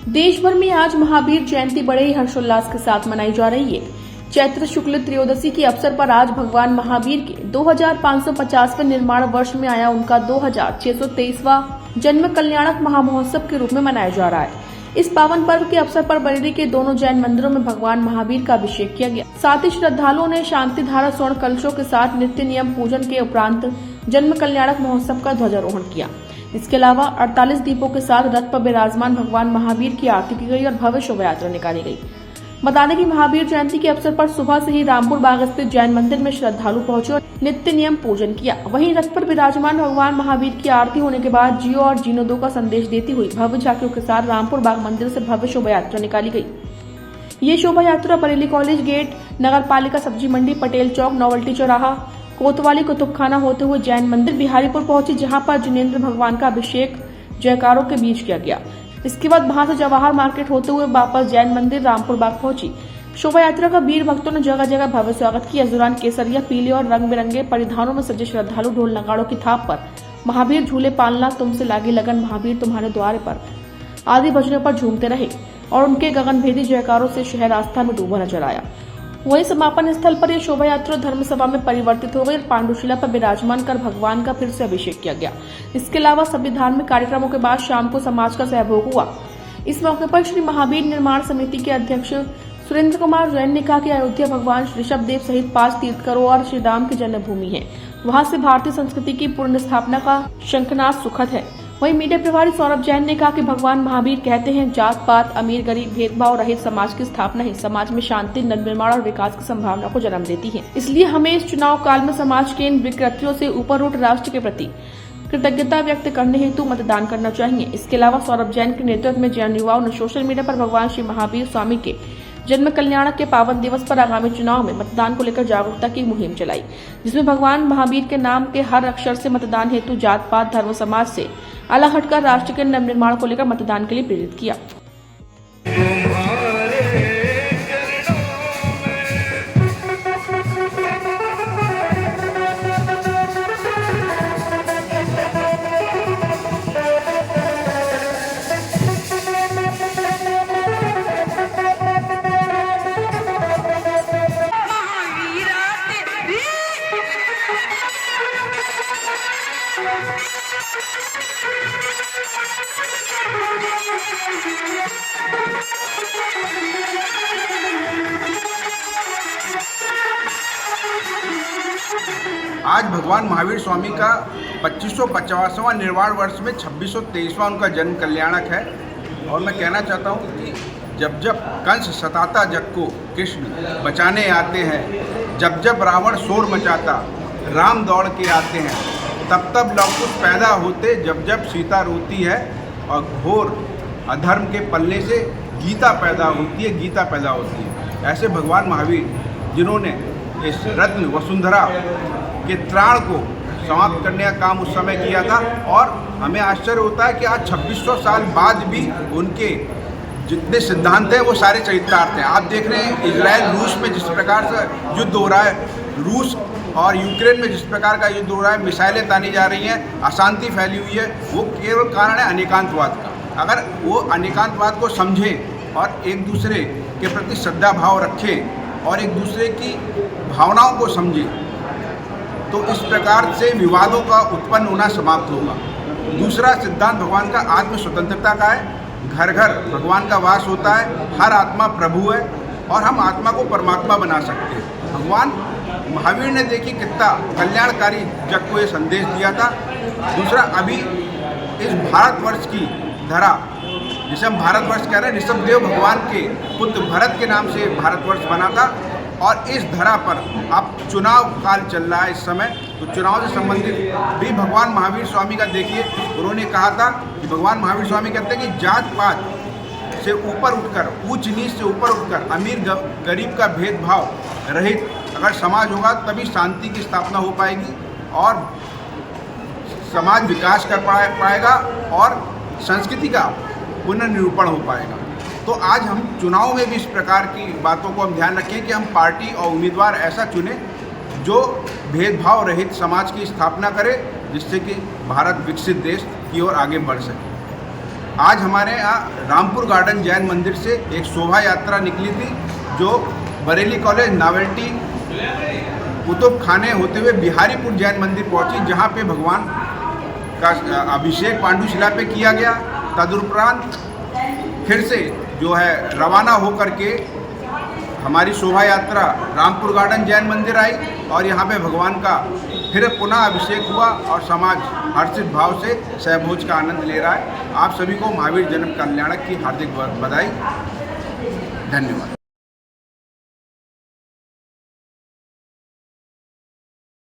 देश भर में आज महावीर जयंती बड़े ही हर्षोल्लास के साथ मनाई जा रही है। चैत्र शुक्ल त्रयोदशी के अवसर पर आज भगवान महावीर के 2550वें निर्माण वर्ष में आया उनका 2623वां जन्म कल्याणक महामहोत्सव के रूप में मनाया जा रहा है। इस पावन पर्व के अवसर पर बरेली के दोनों जैन मंदिरों में भगवान महावीर का अभिषेक किया गया। साथ ही श्रद्धालुओं ने शांति धारा स्वर्ण कलशों के साथ नित्य नियम पूजन के उपरांत जन्म कल्याणक महोत्सव का ध्वजारोहण किया। इसके अलावा 48 दीपों के साथ रथ पर विराजमान भगवान महावीर की आरती की गई और भव्य शोभा यात्रा निकाली गई। बता दें कि महावीर जयंती के अवसर पर सुबह से ही रामपुर बाग स्थित जैन मंदिर में श्रद्धालु पहुंचे और नित्य नियम पूजन किया। वहीं रथ पर विराजमान भगवान महावीर की आरती होने के बाद जियो और जीनो दो का संदेश देती हुई भव्य झांकियों के साथ रामपुर बाग मंदिर से भव्य शोभा यात्रा निकाली गई। ये शोभा यात्रा बरेली कॉलेज गेट, नगर पालिका सब्जी मंडी, पटेल चौक, नोवल्टी चौराहा, कोतवाली कुतुबखाना होते हुए जैन मंदिर बिहारीपुर पहुंची, जहां पर जिनेंद्र भगवान का अभिषेक जयकारों के बीच किया गया। इसके बाद वहां से जवाहर मार्केट होते हुए वापस जैन मंदिर रामपुर बाग पहुंची। शोभा यात्रा का वीर भक्तों ने जगह जगह भव्य स्वागत किया। इस दौरान केसरिया, पीले और रंग बिरंगे परिधानों में सजे श्रद्धालु ढोल नगाड़ों की थाप पर महावीर झूले पालना, तुमसे लागी लगन, महावीर तुम्हारे द्वारे पर आदि भजनों पर झूमते रहे और उनके गगनभेदी जयकारों से शहर आस्था में डूबा नजर आया। वहीं समापन स्थल पर यह शोभा यात्रा धर्मसभा में परिवर्तित हो गई और पांडुशिला पर विराजमान कर भगवान का फिर से अभिषेक किया गया। इसके अलावा सभी धार्मिक कार्यक्रमों के बाद शाम को समाज का सहभोग हुआ। इस मौके पर श्री महावीर निर्माण समिति के अध्यक्ष सुरेंद्र कुमार जैन ने कहा कि अयोध्या भगवान ऋषभ देव सहित 5 तीर्थकरों और श्री राम की जन्मभूमि है। वहां से भारतीय संस्कृति की पुण्य स्थापना का शंखनाद सुखद है। वहीं मीडिया प्रभारी सौरभ जैन ने कहा कि भगवान महावीर कहते हैं, जात पात, अमीर गरीब भेदभाव रहित समाज की स्थापना ही समाज में शांति, निर्माण और विकास की संभावना को जन्म देती है। इसलिए हमें इस चुनाव काल में समाज के इन विकृतियों से ऊपर उठ राष्ट्र के प्रति कृतज्ञता व्यक्त करने हेतु मतदान करना चाहिए। इसके अलावा सौरभ जैन के नेतृत्व में जैन युवाओं ने सोशल मीडिया पर भगवान श्री महावीर स्वामी के जन्म कल्याणक के पावन दिवस पर आगामी चुनाव में मतदान को लेकर जागरूकता की मुहिम चलाई, जिसमें भगवान महावीर के नाम के हर अक्षर से मतदान हेतु जात पात धर्म समाज से अलग हटकर राष्ट्र के नवनिर्माण को लेकर मतदान के लिए प्रेरित किया। आज भगवान महावीर स्वामी का 2550वां निर्वाण वर्ष में 2623वां उनका जन्म कल्याणक है। और मैं कहना चाहता हूँ कि जब जब कंस सताता जग को कृष्ण बचाने आते हैं, जब जब रावण शोर मचाता राम दौड़ के आते हैं, तब तब लव कुश पैदा होते, जब जब सीता रोती है और घोर अधर्म के पल्ले से गीता पैदा होती है, गीता पैदा होती है। ऐसे भगवान महावीर जिन्होंने इस रत्न वसुंधरा के त्राण को समाप्त करने का काम उस समय किया था। और हमें आश्चर्य होता है कि आज 2600 साल बाद भी उनके जितने सिद्धांत हैं वो सारे चरितार्थ हैं। आप देख रहे हैं इजराइल रूस में जिस प्रकार से युद्ध हो रहा है, रूस और यूक्रेन में जिस प्रकार का युद्ध हो रहा है, मिसाइलें तानी जा रही हैं, अशांति फैली हुई है, वो केवल कारण है अनेकांतवाद का। अगर वो अनेकांतवाद को समझें और एक दूसरे के प्रति श्रद्धा भाव रखें और एक दूसरे की भावनाओं को समझें, तो इस प्रकार से विवादों का उत्पन्न होना समाप्त होगा। दूसरा सिद्धांत भगवान का आत्म स्वतंत्रता का है। घर घर भगवान का वास होता है, हर आत्मा प्रभु है और हम आत्मा को परमात्मा बना सकते हैं। भगवान महावीर ने देखी कितना कल्याणकारी जग को ये संदेश दिया था। दूसरा, अभी इस भारतवर्ष की धरा, जिसे हम भारतवर्ष कह रहे हैं, ऋषभ देव भगवान के पुत्र भरत के नाम से भारतवर्ष बना था। और इस धरा पर अब चुनाव काल चल रहा है इस समय, तो चुनाव से संबंधित भी भगवान महावीर स्वामी का देखिए, उन्होंने कहा था कि भगवान महावीर स्वामी कहते हैं कि जात पात से ऊपर उठकर, ऊंच नीच से ऊपर उठकर, अमीर गरीब का भेदभाव रहित अगर समाज होगा तभी शांति की स्थापना हो पाएगी और समाज विकास कर पाएगा और संस्कृति का पुनर्निरूपण हो पाएगा। तो आज हम चुनाव में भी इस प्रकार की बातों को हम ध्यान रखें कि हम पार्टी और उम्मीदवार ऐसा चुनें जो भेदभाव रहित समाज की स्थापना करे, जिससे कि भारत विकसित देश की ओर आगे बढ़ सके। आज हमारे यहाँ रामपुर गार्डन जैन मंदिर से एक शोभा यात्रा निकली थी जो बरेली कॉलेज नावल्टी कुतुब खाने होते हुए बिहारीपुर जैन मंदिर पहुंची, जहां पे भगवान का अभिषेक पांडुशिला पे किया गया। तदुपरांत फिर से जो है रवाना होकर के हमारी शोभा यात्रा रामपुर गार्डन जैन मंदिर आई और यहाँ पे भगवान का फिर पुनः अभिषेक हुआ और समाज हर्षित भाव से सहभोज का आनंद ले रहा है। आप सभी को महावीर जन्म कल्याणक की हार्दिक बधाई, धन्यवाद।